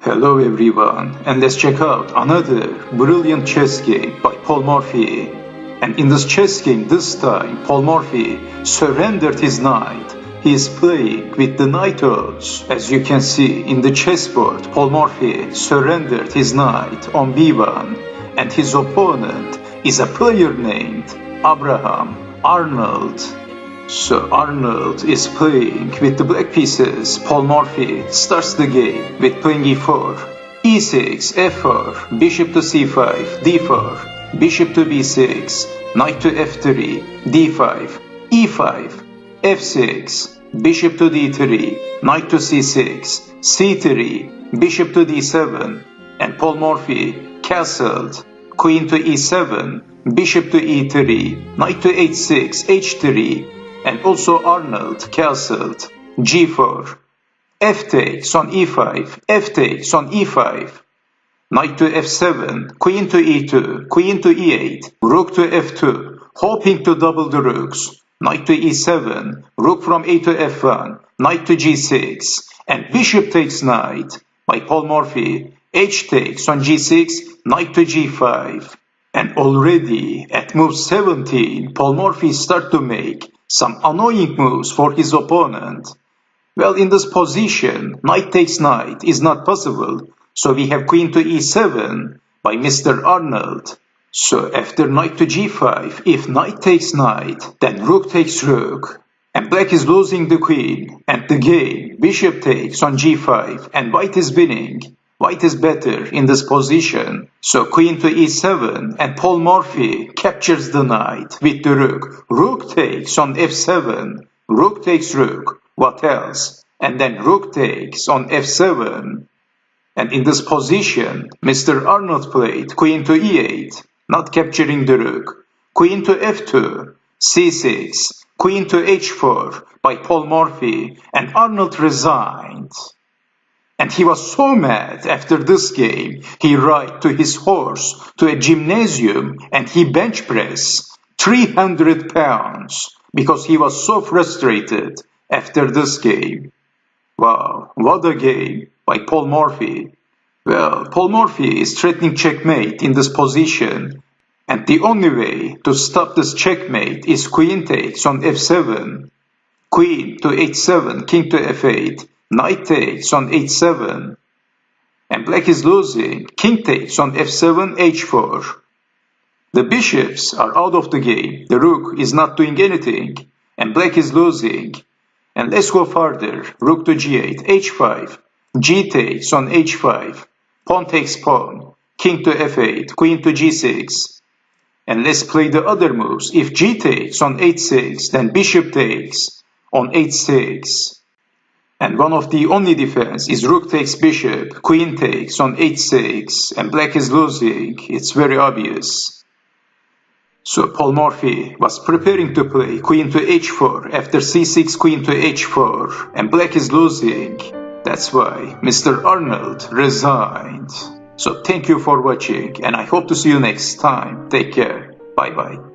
Hello everyone, and let's check out another brilliant chess game by Paul Morphy. And in this chess game this time, Paul Morphy surrendered his knight. He is playing with the knight odds. As you can see in the chessboard, Paul Morphy surrendered his knight on b1, and his opponent is a player named Abram Arnold. So Arnold is playing with the black pieces. Paul Morphy starts the game with playing e4, e6, f4, bishop to c5, d4, bishop to b6, knight to f3, d5, e5, f6, bishop to d3, knight to c6, c3, bishop to d7, and Paul Morphy castled, queen to e7, bishop to e3, knight to h6, h3, and also Arnold castled g4, f takes on e5, f takes on e5, knight to f7, queen to e2, queen to e8, rook to f2, hoping to double the rooks, knight to e7, rook from a to f1, knight to g6, and bishop takes knight by Paul Morphy, h takes on g6, knight to g5. And already at move 17, Paul Morphy start to make some annoying moves for his opponent. Well, in this position, knight takes knight is not possible, so we have queen to e7 by Mr. Arnold. So after knight to g5, if knight takes knight, then rook takes rook, and black is losing the queen, and the game, bishop takes on g5, and white is winning. White is better in this position, so queen to e7, and Paul Morphy captures the knight with the rook. Rook takes on f7, rook takes rook, what else? And then rook takes on f7. And in this position, Mr. Arnold played queen to e8, not capturing the rook. Queen to f2, c6, queen to h4 by Paul Morphy, and Arnold resigned. And he was so mad after this game, he rode to his horse to a gymnasium and he bench pressed 300 pounds because he was so frustrated after this game. Wow, what a game by Paul Morphy. Well, Paul Morphy is threatening checkmate in this position, and the only way to stop this checkmate is queen takes on f7, queen to h7, king to f8, knight takes on h7, and black is losing, king takes on f7, h4. The bishops are out of the game, the rook is not doing anything, and black is losing. And let's go further, rook to g8, h5, g takes on h5, pawn takes pawn, king to f8, queen to g6. And let's play the other moves, if g takes on h6, then bishop takes on h6. And one of the only defense is rook takes bishop, queen takes on h6, and black is losing. It's very obvious. So Paul Morphy was preparing to play queen to h4 after c6, queen to h4, and black is losing. That's why Mr. Arnold resigned. So thank you for watching, and I hope to see you next time. Take care. Bye bye.